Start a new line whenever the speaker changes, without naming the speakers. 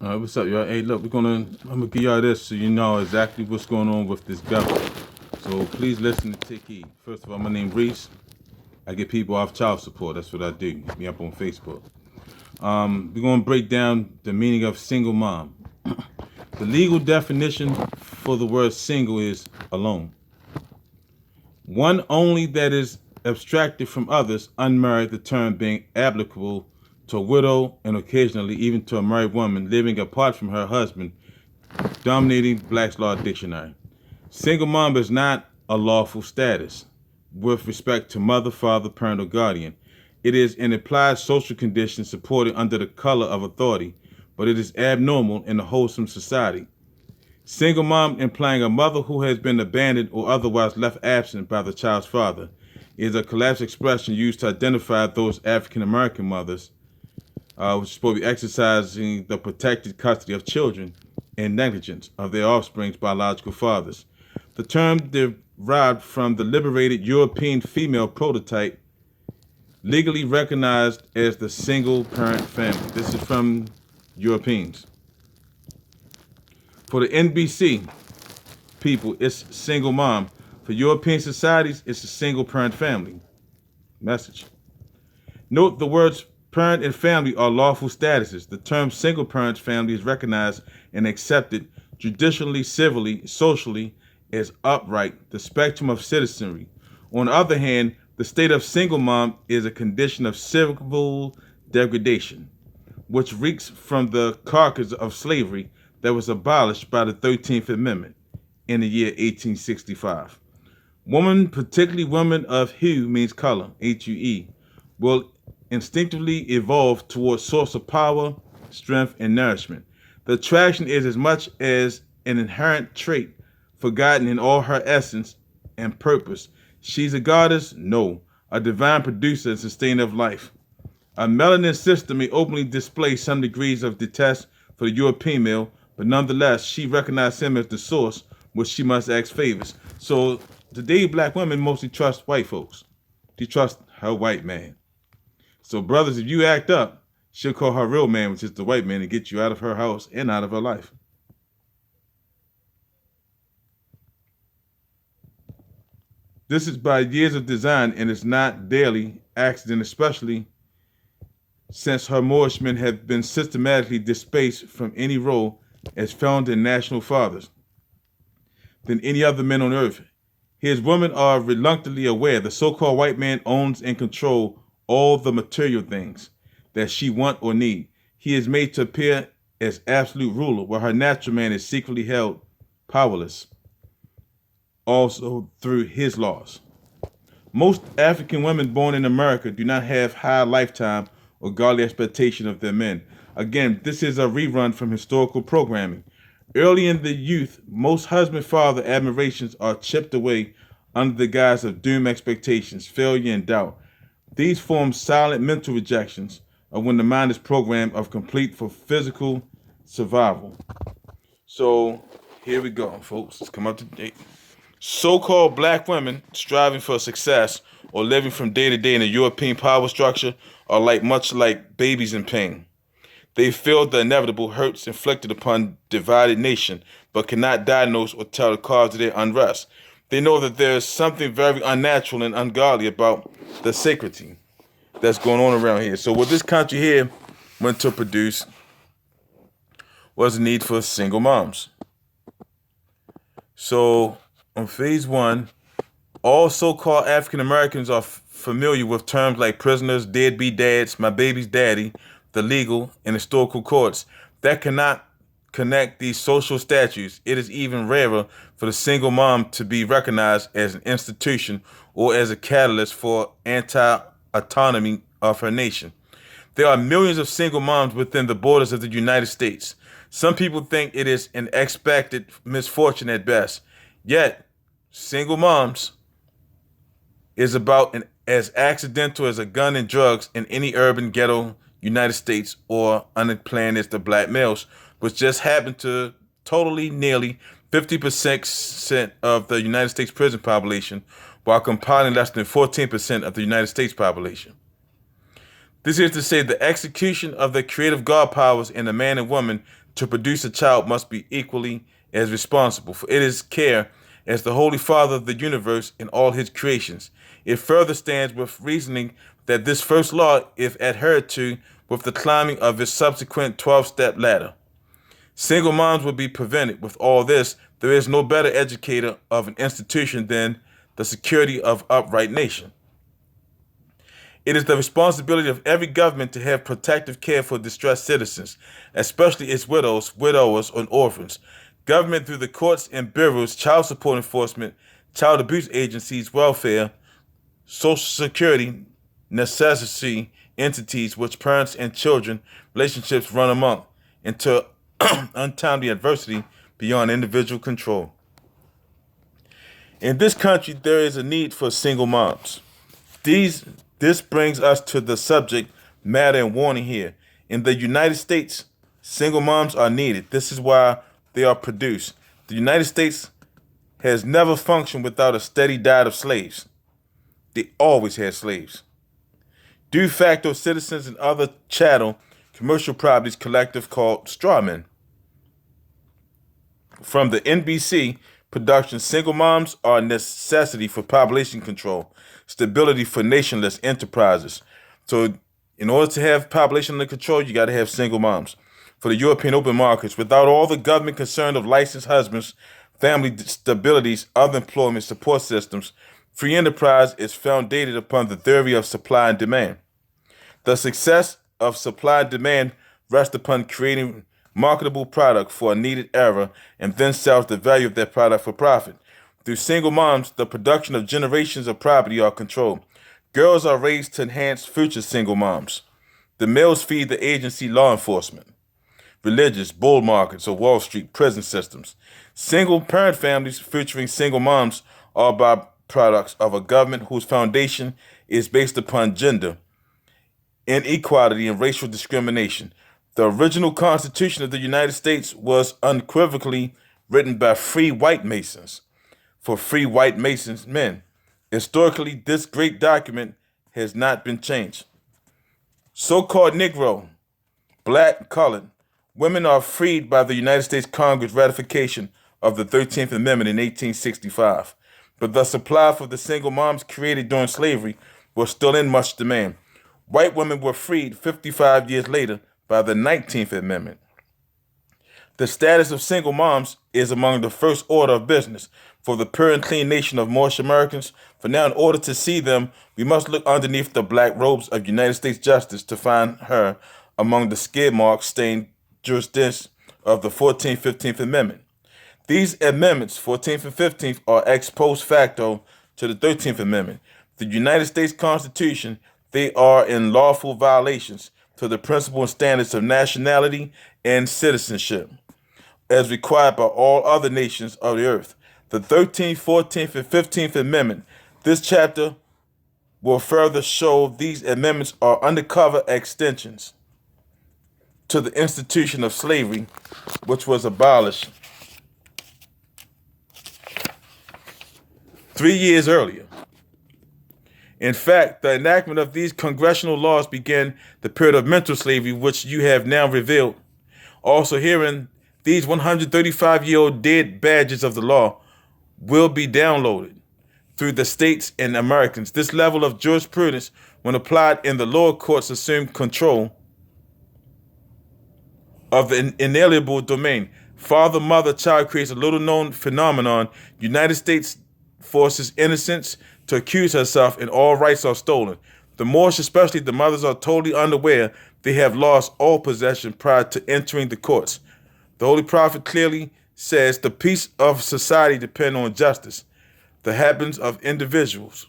All right, what's up, y'all? Hey, look, I'm gonna give y'all this so you know exactly what's going on with this government. So please listen and take heed. First of all, my name Reese. I get people off child support. That's what I do. Hit me up on Facebook. We're gonna break down the meaning of single mom. The legal definition for the word single is alone. One only that is abstracted from others, unmarried, the term being applicable to a widow and occasionally even to a married woman living apart from her husband, dominating Black's Law Dictionary. Single mom is not a lawful status with respect to mother, father, parent, or guardian. It is an implied social condition supported under the color of authority, but it is abnormal in a wholesome society. Single mom, implying a mother who has been abandoned or otherwise left absent by the child's father, is a collapsed expression used to identify those African American mothers, which is supposed to be exercising the protected custody of children and negligence of their offspring's biological fathers. The term derived from the liberated European female prototype, legally recognized as the single-parent family. This is from Europeans. For the NBC people, it's single mom. For European societies, it's a single-parent family. Message. Note the words parent and family are lawful statuses. The term single-parent family is recognized and accepted judicially, civilly, socially as upright, the spectrum of citizenry. On the other hand, the state of single mom is a condition of civil degradation, which reeks from the carcass of slavery that was abolished by the 13th Amendment in the year 1865. Woman, particularly women of hue means color, H-U-E, will instinctively evolve towards source of power, strength, and nourishment. The attraction is as much as an inherent trait, forgotten in all her essence and purpose. She's a goddess? No. A divine producer and sustainer of life. A melanin system may openly display some degrees of detest for the European male, but nonetheless, she recognized him as the source which she must ask favors. So today, black women mostly trust white folks. She trusts her white man. So brothers, if you act up, she'll call her real man, which is the white man, and get you out of her house and out of her life. This is by years of design, and it's not daily accident, especially since her Moorishmen have been systematically displaced from any role as founding national fathers than any other men on earth. His women are reluctantly aware the so-called white man owns and controls all the material things that she want or need. He is made to appear as absolute ruler, while her natural man is secretly held powerless, also through his laws. Most African women born in America do not have high lifetime or godly expectation of their men. Again, this is a rerun from historical programming. Early in the youth, most husband-father admirations are chipped away under the guise of doom expectations, failure, and doubt. These form silent mental rejections of when the mind is programmed of complete for physical survival. So here we go, folks. Let's come up to date. So-called black women striving for success or living from day to day in a European power structure are much like babies in pain. They feel the inevitable hurts inflicted upon divided nation, but cannot diagnose or tell the cause of their unrest. They know that there is something very unnatural and ungodly about the sacredity that's going on around here. So what this country here went to produce was a need for single moms. So on phase one, all so-called African Americans are familiar with terms like prisoners, deadbeat dads, my baby's daddy, the legal and historical courts. That cannot connect these social statutes. It is even rarer for the single mom to be recognized as an institution or as a catalyst for anti-autonomy of her nation. There are millions of single moms within the borders of the United States. Some people think it is an expected misfortune at best. Yet, single moms is about as accidental as a gun and drugs in any urban ghetto United States or unplanned as the black males, which just happened to totally nearly 50% of the United States prison population, while compiling less than 14% of the United States population. This is to say the execution of the creative God powers in a man and woman to produce a child must be equally as responsible, for it is care as the Holy Father of the universe in all his creations. It further stands with reasoning that this first law, if adhered to with the climbing of its subsequent 12-step ladder, single moms would be prevented. With all this, there is no better educator of an institution than the security of upright nation. It is the responsibility of every government to have protective care for distressed citizens, especially its widows, widowers, and orphans. Government through the courts and bureaus, child support enforcement, child abuse agencies, welfare, social security, necessity entities which parents and children relationships run among into untimely adversity beyond individual control. In this country, there is a need for single moms. This brings us to the subject matter and warning here. In the United States, single moms are needed. This is why they are produced. The United States has never functioned without a steady diet of slaves. They always had slaves. De facto citizens and other chattel commercial properties collective called strawmen. From the NBC production, single moms are a necessity for population control, stability for nationless enterprises. So in order to have population under control, you got to have single moms. For the European open markets, without all the government concern of licensed husbands, family stabilities, other employment support systems, free enterprise is founded upon the theory of supply and demand. The success of supply and demand rests upon creating marketable product for a needed era and then sells the value of that product for profit. Through single moms, the production of generations of property are controlled. Girls are raised to enhance future single moms. The males feed the agency law enforcement, religious, bull markets, or Wall Street prison systems. Single parent families featuring single moms are byproducts of a government whose foundation is based upon gender inequality and racial discrimination. The original Constitution of the United States was unequivocally written by free white Masons for free white Masons men. Historically, this great document has not been changed. So-called Negro, black, colored, women are freed by the United States Congress ratification of the 13th Amendment in 1865. But the supply for the single moms created during slavery was still in much demand. White women were freed 55 years later by the 19th Amendment. The status of single moms is among the first order of business for the pure and clean nation of Moorish Americans. For now, in order to see them, we must look underneath the black robes of United States justice to find her among the skid marks stained jurisdictions of the 14th, 15th Amendment. These amendments, 14th and 15th, are ex post facto to the 13th Amendment. The United States Constitution, they are in lawful violations to the principles and standards of nationality and citizenship, as required by all other nations of the earth. The 13th, 14th, and 15th Amendment, this chapter will further show these amendments are undercover extensions to the institution of slavery, which was abolished 3 years earlier. In fact, the enactment of these congressional laws began the period of mental slavery, which you have now revealed. Also herein, these 135-year-old dead badges of the law will be downloaded through the states and Americans. This level of jurisprudence, when applied in the lower courts, assumed control of the inalienable domain. Father, mother, child creates a little-known phenomenon. United States forces innocence to accuse herself, and all rights are stolen. The Moorish, especially the mothers, are totally unaware they have lost all possession prior to entering the courts. The Holy Prophet clearly says the peace of society depends on justice, the happiness of individuals.